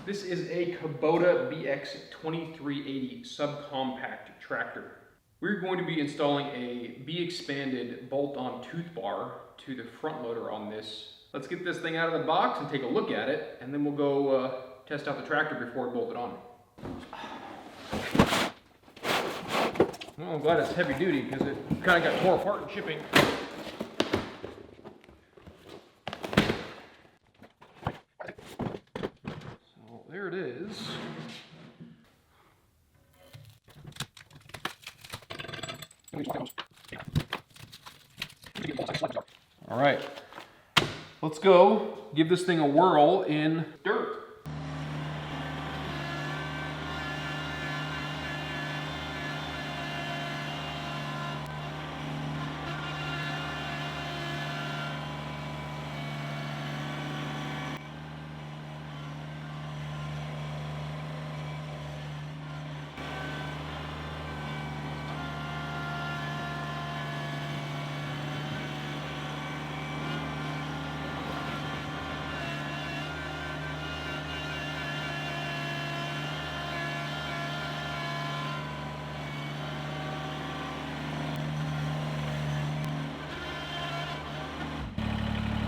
This is a Kubota BX2380 subcompact tractor. We're going to be installing a B-expanded bolt-on tooth bar to the front loader on this. Let's get this thing out of the box and take a look at it, and then we'll go test out the tractor before we bolt it on. Well, I'm glad it's heavy duty because it kind of got tore apart in shipping. So there it is. All right, let's go give this thing a whirl in dirt.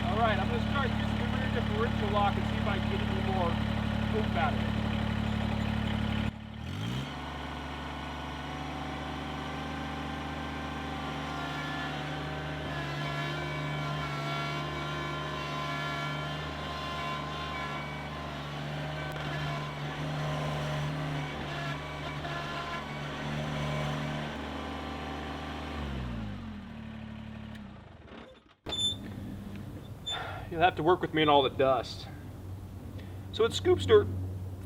Alright, I'm going to start using the rear differential lock and see if I can get a little more oomph out of it. You'll have to work with me on all the dust. So it scoops dirt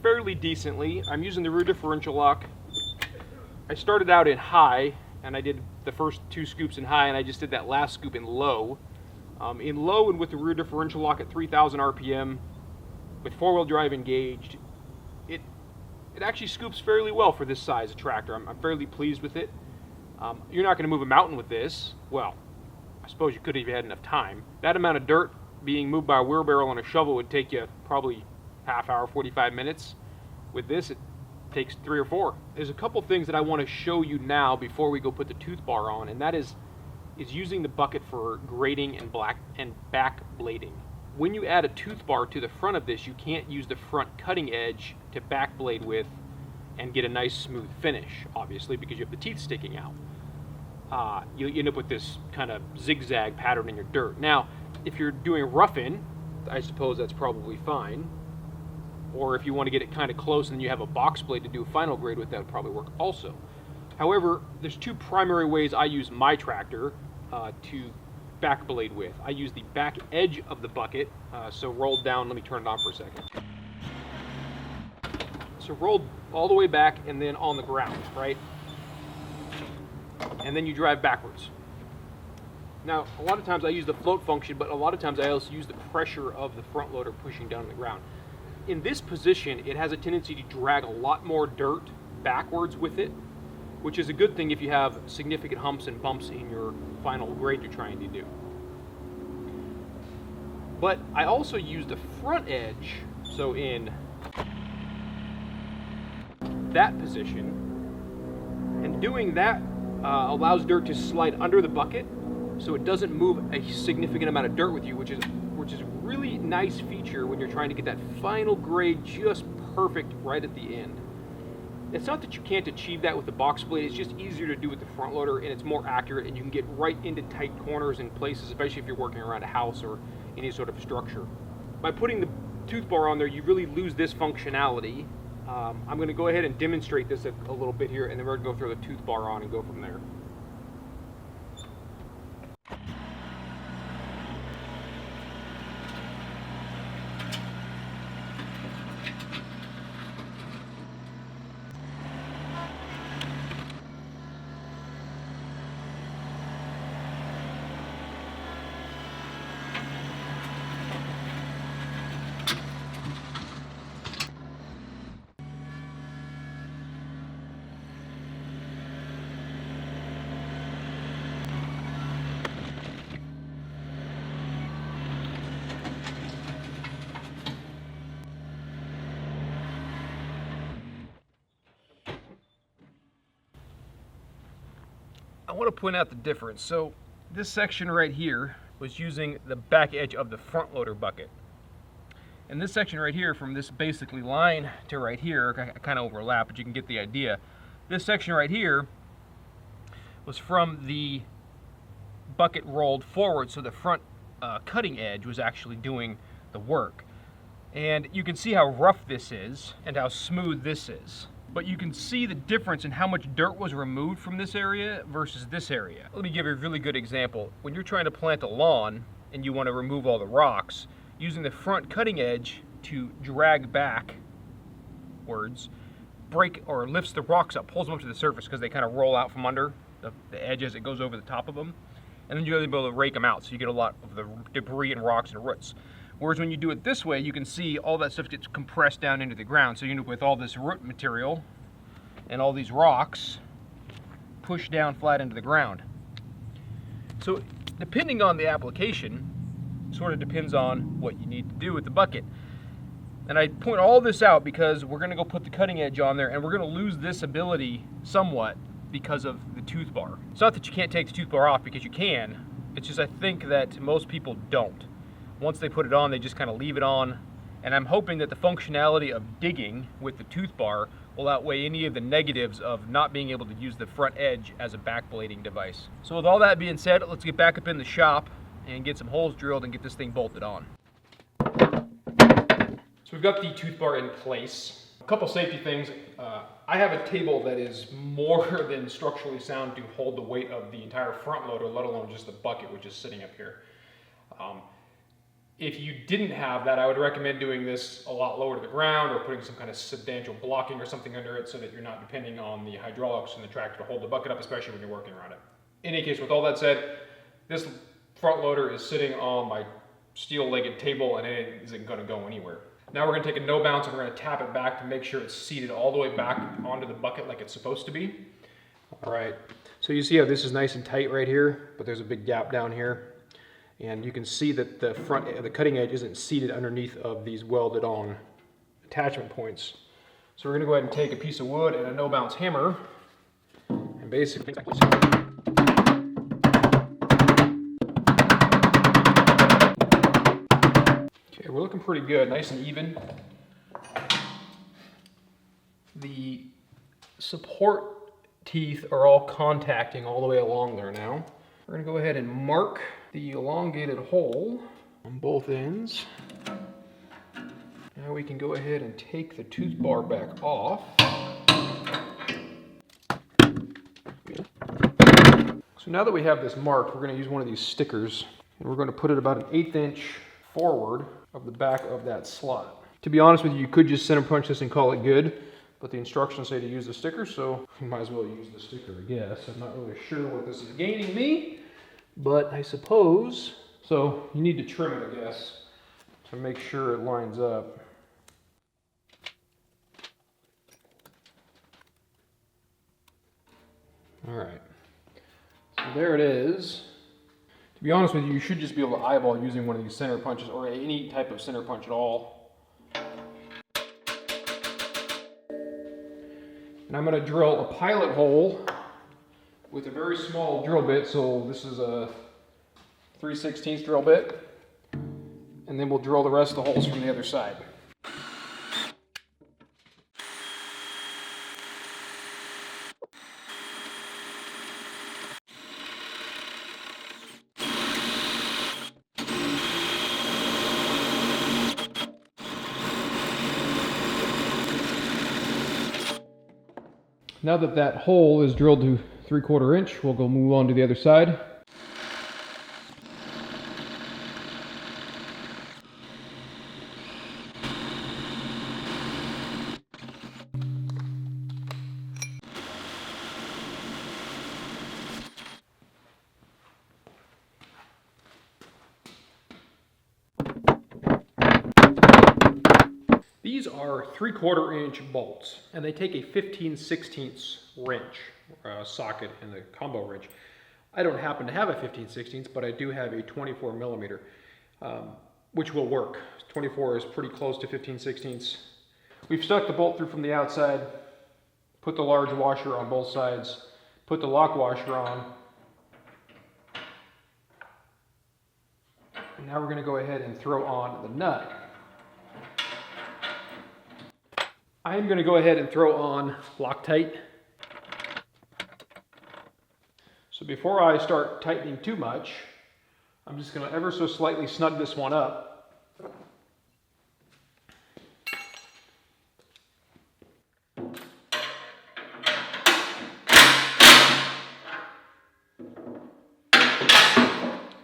fairly decently. I'm using the rear differential lock. I started out in high, and I did the first 2 scoops in high, and I just did that last scoop in low. In low and with the rear differential lock at 3,000 RPM, with 4-wheel drive engaged, it actually scoops fairly well for this size of tractor. I'm fairly pleased with it. You're not going to move a mountain with this. Well, I suppose you could if you had enough time. That amount of dirt being moved by a wheelbarrow and a shovel would take you probably half hour, 45 minutes. With this, it takes 3 or 4. There's a couple things that I want to show you now before we go put the tooth bar on, and that is using the bucket for grading and back blading. When you add a tooth bar to the front of this, you can't use the front cutting edge to back blade with and get a nice smooth finish, obviously, because you have the teeth sticking out. You end up with this kind of zigzag pattern in your dirt. Now, if you're doing rough-in, I suppose that's probably fine. Or if you want to get it kind of close and you have a box blade to do a final grade with, that would probably work also. However, there's 2 primary ways I use my tractor to back blade with. I use the back edge of the bucket, so rolled down. Let me turn it on for a second. So rolled all the way back and then on the ground, right? And then you drive backwards. Now, a lot of times I use the float function, but a lot of times I also use the pressure of the front loader pushing down on the ground. In this position, it has a tendency to drag a lot more dirt backwards with it, which is a good thing if you have significant humps and bumps in your final grade you're trying to do. But I also use the front edge, so in that position, and doing that allows dirt to slide under the bucket, so it doesn't move a significant amount of dirt with you, which is a really nice feature when you're trying to get that final grade just perfect right at the end. It's not that you can't achieve that with the box blade, it's just easier to do with the front loader, and it's more accurate, and you can get right into tight corners and places, especially if you're working around a house or any sort of structure. By putting the tooth bar on there, you really lose this functionality. I'm going to go ahead and demonstrate this a little bit here, and then we're going to go throw the tooth bar on and go from there. I want to point out the difference. So this section right here was using the back edge of the front loader bucket. And this section right here, from this basically line to right here, kind of overlap, but you can get the idea. This section right here was from the bucket rolled forward, so the front cutting edge was actually doing the work. And you can see how rough this is and how smooth this is. But you can see the difference in how much dirt was removed from this area versus this area. Let me give you a really good example. When you're trying to plant a lawn and you want to remove all the rocks, using the front cutting edge to drag backwards, break or lifts the rocks up, pulls them up to the surface because they kind of roll out from under the edge as it goes over the top of them. And then you're able to rake them out, so you get a lot of the debris and rocks and roots. Whereas when you do it this way, you can see all that stuff gets compressed down into the ground. So you end up with all this root material and all these rocks pushed down flat into the ground. So depending on the application, sort of depends on what you need to do with the bucket. And I point all this out because we're going to go put the cutting edge on there, and we're going to lose this ability somewhat because of the tooth bar. It's not that you can't take the tooth bar off, because you can. It's just I think that most people don't. Once they put it on, they just kind of leave it on. And I'm hoping that the functionality of digging with the tooth bar will outweigh any of the negatives of not being able to use the front edge as a backblading device. So with all that being said, let's get back up in the shop and get some holes drilled and get this thing bolted on. So we've got the tooth bar in place. A couple safety things. I have a table that is more than structurally sound to hold the weight of the entire front loader, let alone just the bucket, which is sitting up here. If you didn't have that, I would recommend doing this a lot lower to the ground, or putting some kind of substantial blocking or something under it so that you're not depending on the hydraulics and the tractor to hold the bucket up, especially when you're working around it. In any case, with all that said, this front loader is sitting on my steel-legged table and it isn't going to go anywhere. Now we're going to take a no bounce and we're going to tap it back to make sure it's seated all the way back onto the bucket like it's supposed to be. All right, so you see how this is nice and tight right here, but there's a big gap down here. And you can see that the cutting edge isn't seated underneath of these welded on attachment points. So we're going to go ahead and take a piece of wood and a no bounce hammer and basically okay, we're looking pretty good, nice and even. The support teeth are all contacting all the way along there now. We're going to go ahead and mark the elongated hole on both ends. Now we can go ahead and take the tooth bar back off. So now that we have this marked, we're going to use one of these stickers, and we're going to put it about an 1/8 inch forward of the back of that slot. To be honest with you, you could just center punch this and call it good, but the instructions say to use the sticker, so you might as well use the sticker, I guess. I'm not really sure what this is gaining me, but I suppose. So you need to trim it, I guess, to make sure it lines up. All right, so there it is. To be honest with you, you should just be able to eyeball using one of these center punches, or any type of center punch at all. And I'm going to drill a pilot hole with a very small drill bit. So this is a 3/16 drill bit. And then we'll drill the rest of the holes from the other side. Now that that hole is drilled to 3/4 inch, we'll go move on to the other side. These are 3/4 inch bolts, and they take a 15/16 wrench, socket, and the combo wrench. I don't happen to have a 15/16, but I do have a 24 millimeter, which will work. 24 is pretty close to 15/16. We've stuck the bolt through from the outside, put the large washer on both sides, Put the lock washer on. And now we're going to go ahead and throw on the nut. I'm going to go ahead and throw on Loctite. So before I start tightening too much, I'm just going to ever so slightly snug this one up.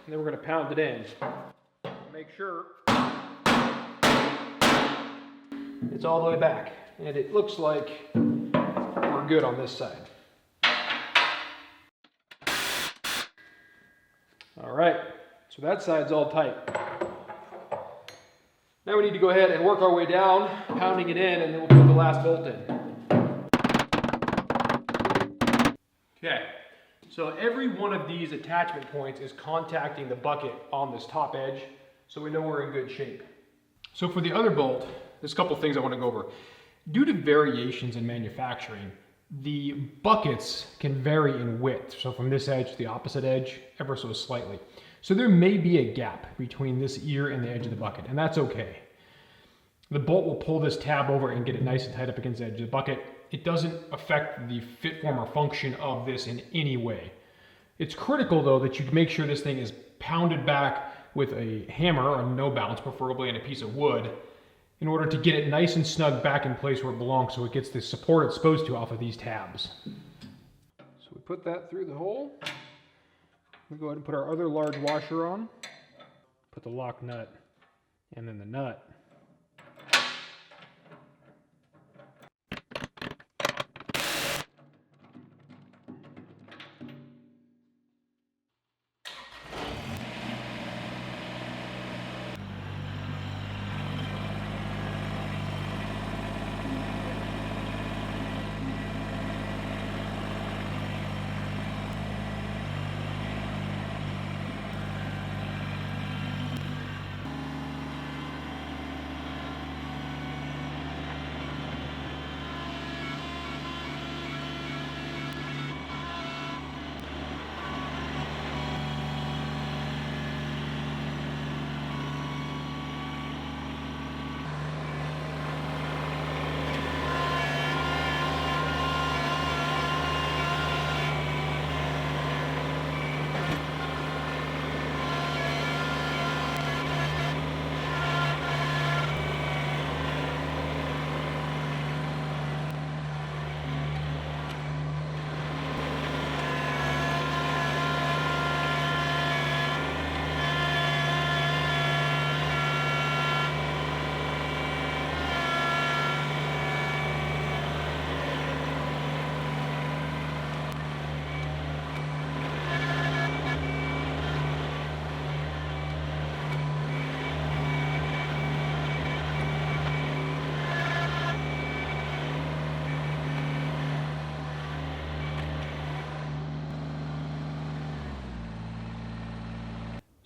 And then we're going to pound it in. Make sure it's all the way back. And it looks like we're good on this side. All right, so that side's all tight. Now we need to go ahead and work our way down, pounding it in, and then we'll put the last bolt in. Okay, so every one of these attachment points is contacting the bucket on this top edge, so we know we're in good shape. So for the other bolt, there's a couple things I want to go over. Due to variations in manufacturing, the buckets can vary in width. So from this edge to the opposite edge, ever so slightly. So there may be a gap between this ear and the edge of the bucket, and that's okay. The bolt will pull this tab over and get it nice and tight up against the edge of the bucket. It doesn't affect the fit, form, or function of this in any way. It's critical though that you make sure this thing is pounded back with a hammer or no bounce, preferably in a piece of wood, in order to get it nice and snug back in place where it belongs so it gets the support it's supposed to off of these tabs. So we put that through the hole. We'll go ahead and put our other large washer on. Put the lock nut and then the nut.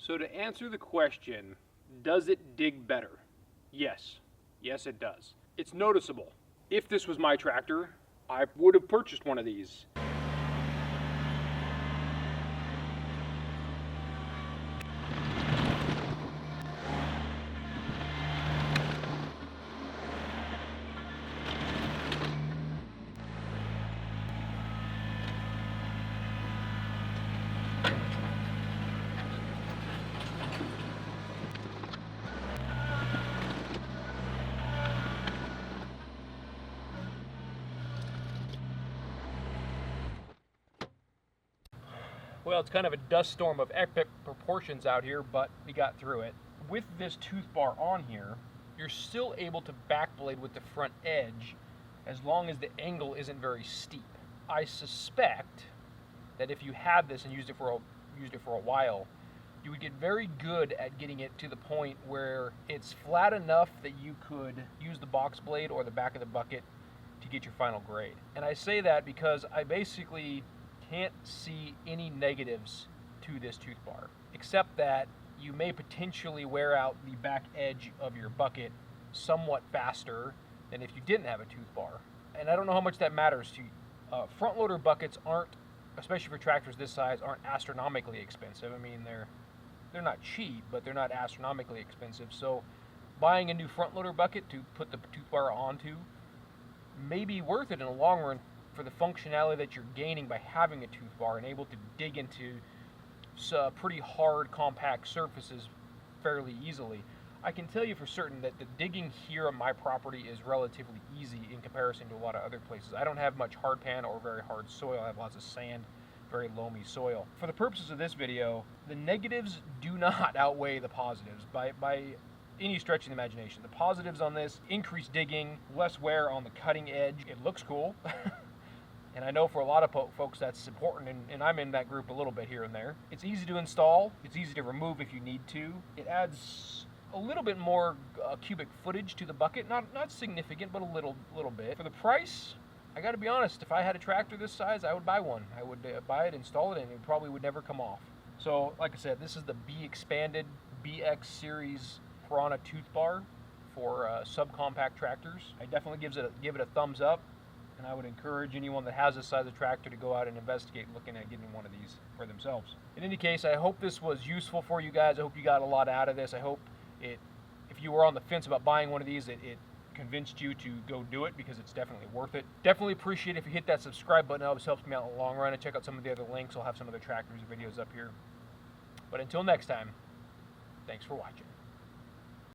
So to answer the question, does it dig better? Yes. Yes, it does. It's noticeable. If this was my tractor, I would have purchased one of these. Well, it's kind of a dust storm of epic proportions out here, but we got through it. With this tooth bar on here, you're still able to backblade with the front edge as long as the angle isn't very steep. I suspect that if you had this and used it for a while, you would get very good at getting it to the point where it's flat enough that you could use the box blade or the back of the bucket to get your final grade. And I say that because I basically can't see any negatives to this tooth bar, except that you may potentially wear out the back edge of your bucket somewhat faster than if you didn't have a tooth bar. And I don't know how much that matters to you. Front loader buckets aren't especially for tractors this size, aren't astronomically expensive. I mean, they're not cheap, but they're not astronomically expensive. So buying a new front loader bucket to put the tooth bar onto may be worth it in the long run for the functionality that you're gaining by having a tooth bar and able to dig into pretty hard, compact surfaces fairly easily. I can tell you for certain that the digging here on my property is relatively easy in comparison to a lot of other places. I don't have much hard pan or very hard soil. I have lots of sand, very loamy soil. For the purposes of this video, the negatives do not outweigh the positives by any stretch of the imagination. The positives on this: increased digging, less wear on the cutting edge. It looks cool. And I know for a lot of folks that's important, and I'm in that group a little bit here and there. It's easy to install. It's easy to remove if you need to. It adds a little bit more cubic footage to the bucket. Not significant, but a little bit. For the price, I got to be honest, if I had a tractor this size, I would buy one. I would buy it, install it, and it probably would never come off. So, like I said, this is the B-Expanded BX Series Piranha Tooth Bar for subcompact tractors. I definitely give it a thumbs up. And I would encourage anyone that has this size of tractor to go out and investigate looking at getting one of these for themselves. In any case, I hope this was useful for you guys. I hope you got a lot out of this. I hope if you were on the fence about buying one of these, it convinced you to go do it, because it's definitely worth it. Definitely appreciate it if you hit that subscribe button. It always helps me out in the long run. And check out some of the other links. I'll have some other tractors videos up here. But until next time, thanks for watching.